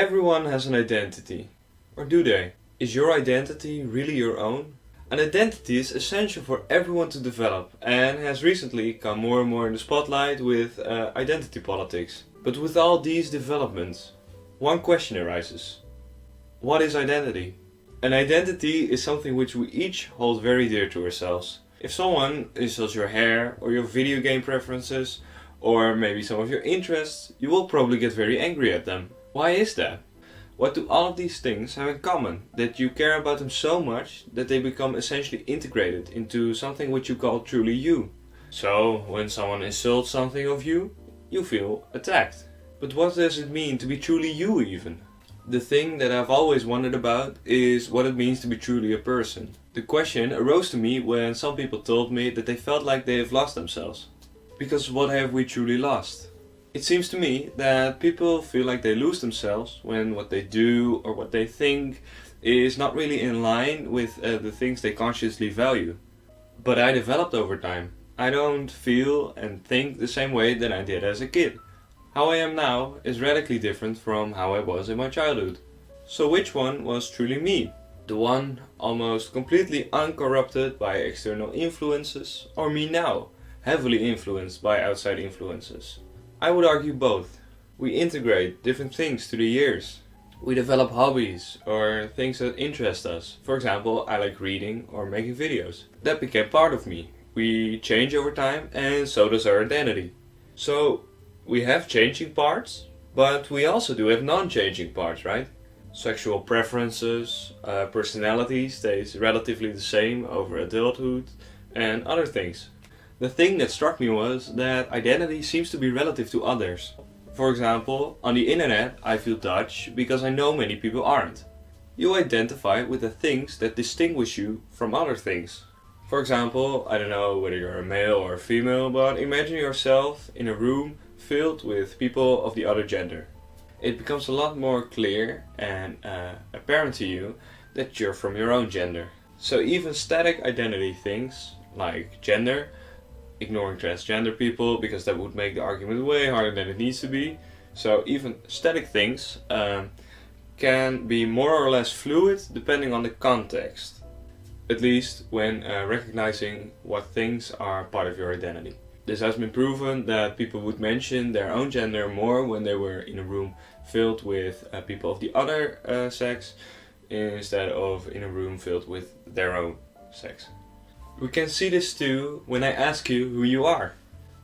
Everyone has an identity. Or do they? Is your identity really your own? An identity is essential for everyone to develop and has recently come more and more in the spotlight with identity politics. But with all these developments, one question arises. What is identity? An identity is something which we each hold very dear to ourselves. If someone insults your hair or your video game preferences or maybe some of your interests, you will probably get very angry at them. Why is that? What do all of these things have in common? That you care about them so much that they become essentially integrated into something which you call truly you. So, when someone insults something of you, you feel attacked. But what does it mean to be truly you even? The thing that I've always wondered about is what it means to be truly a person. The question arose to me when some people told me that they felt like they have lost themselves. Because what have we truly lost? It seems to me that people feel like they lose themselves when what they do or what they think is not really in line with the things they consciously value. But I developed over time. I don't feel and think the same way that I did as a kid. How I am now is radically different from how I was in my childhood. So which one was truly me? The one almost completely uncorrupted by external influences, or me now, heavily influenced by outside influences? I would argue both. We integrate different things through the years. We develop hobbies or things that interest us. For example, I like reading or making videos. That became part of me. We change over time and so does our identity. So we have changing parts, but we also do have non-changing parts, right? Sexual preferences, personality stays relatively the same over adulthood and other things. The thing that struck me was that identity seems to be relative to others. For example, on the internet I feel Dutch because I know many people aren't. You identify with the things that distinguish you from other things. For example, I don't know whether you're a male or a female, but imagine yourself in a room filled with people of the other gender. It becomes a lot more clear and apparent to you that you're from your own gender. So even static identity things like gender, ignoring transgender people because that would make the argument way harder than it needs to be. So even static things can be more or less fluid depending on the context. At least when recognizing what things are part of your identity. This has been proven that people would mention their own gender more when they were in a room filled with people of the other sex instead of in a room filled with their own sex. We can see this too when I ask you who you are.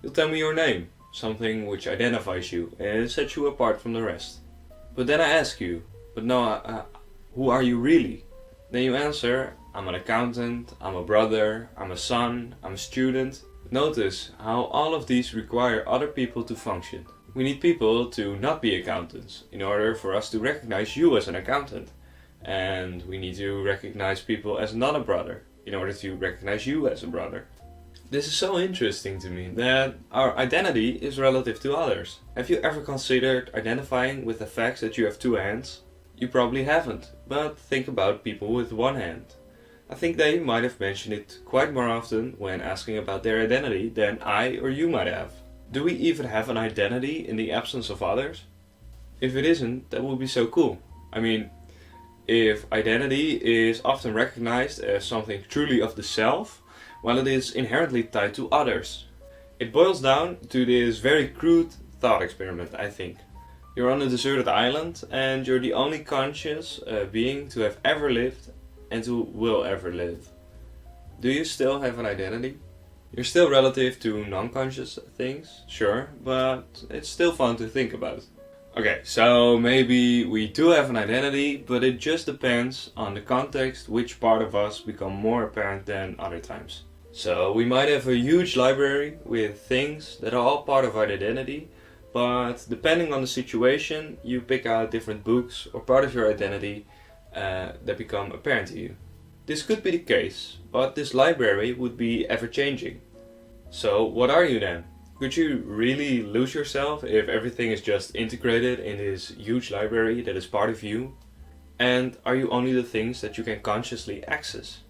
You'll tell me your name, something which identifies you and sets you apart from the rest. But then I ask you, who are you really? Then you answer, I'm an accountant, I'm a brother, I'm a son, I'm a student. Notice how all of these require other people to function. We need people to not be accountants in order for us to recognize you as an accountant. And we need to recognize people as not a brother in order to recognize you as a brother. This is so interesting to me that our identity is relative to others. Have you ever considered identifying with the fact that you have two hands? You probably haven't, but think about people with one hand. I think they might have mentioned it quite more often when asking about their identity than I or you might have. Do we even have an identity in the absence of others? If it isn't, that would be so cool. I mean, if identity is often recognized as something truly of the self, while it is inherently tied to others. It boils down to this very crude thought experiment, I think. You're on a deserted island and you're the only conscious being to have ever lived and who will ever live. Do you still have an identity? You're still relative to non-conscious things, sure, but it's still fun to think about. Okay, so maybe we do have an identity, but it just depends on the context which part of us become more apparent than other times. So we might have a huge library with things that are all part of our identity, but depending on the situation, you pick out different books or part of your identity that become apparent to you. This could be the case, but this library would be ever-changing. So what are you then? Could you really lose yourself if everything is just integrated in this huge library that is part of you? And are you only the things that you can consciously access?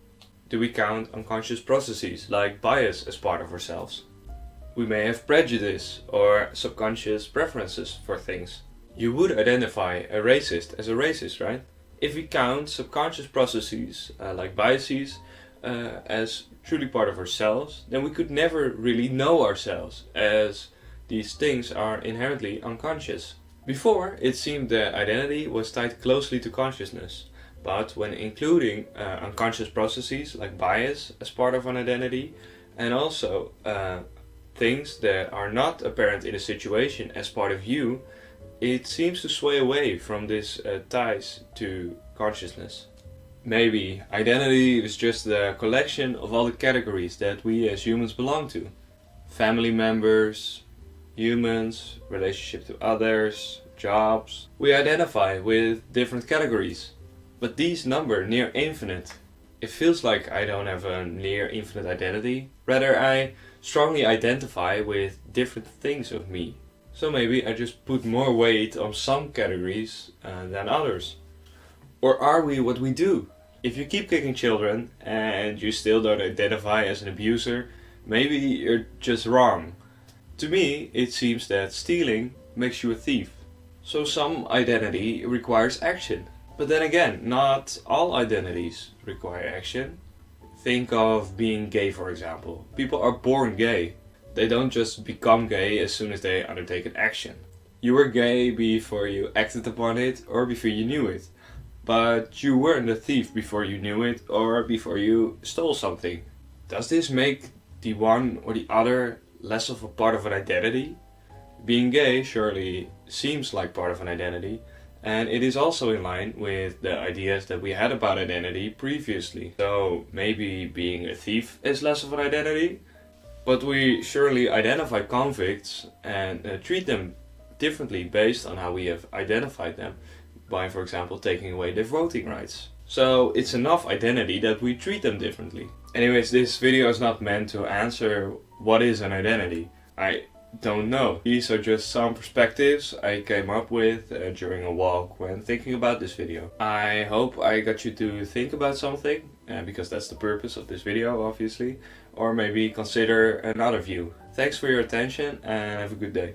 Do we count unconscious processes like bias as part of ourselves? We may have prejudice or subconscious preferences for things. You would identify a racist as a racist, right? If we count subconscious processes like biases as truly part of ourselves, then we could never really know ourselves, as these things are inherently unconscious. Before, it seemed that identity was tied closely to consciousness, but when including unconscious processes like bias as part of an identity, and also things that are not apparent in a situation as part of you, it seems to sway away from this ties to consciousness. Maybe identity is just the collection of all the categories that we as humans belong to. Family members, humans, relationship to others, jobs. We identify with different categories, but these number near infinite. It feels like I don't have a near infinite identity, rather I strongly identify with different things of me. So maybe I just put more weight on some categories than others. Or are we what we do? If you keep kicking children and you still don't identify as an abuser, maybe you're just wrong. To me, it seems that stealing makes you a thief. So some identity requires action. But then again, not all identities require action. Think of being gay, for example. People are born gay. They don't just become gay as soon as they undertake an action. You were gay before you acted upon it or before you knew it. But you weren't a thief before you knew it or before you stole something. Does this make the one or the other less of a part of an identity? Being gay surely seems like part of an identity, and it is also in line with the ideas that we had about identity previously. So maybe being a thief is less of an identity, but we surely identify convicts and treat them differently based on how we have identified them, by for example taking away their voting rights. So it's enough identity that we treat them differently. Anyways, this video is not meant to answer what is an identity. I don't know. These are just some perspectives I came up with during a walk when thinking about this video. I hope I got you to think about something, because that's the purpose of this video obviously, or maybe consider another view. Thanks for your attention and have a good day.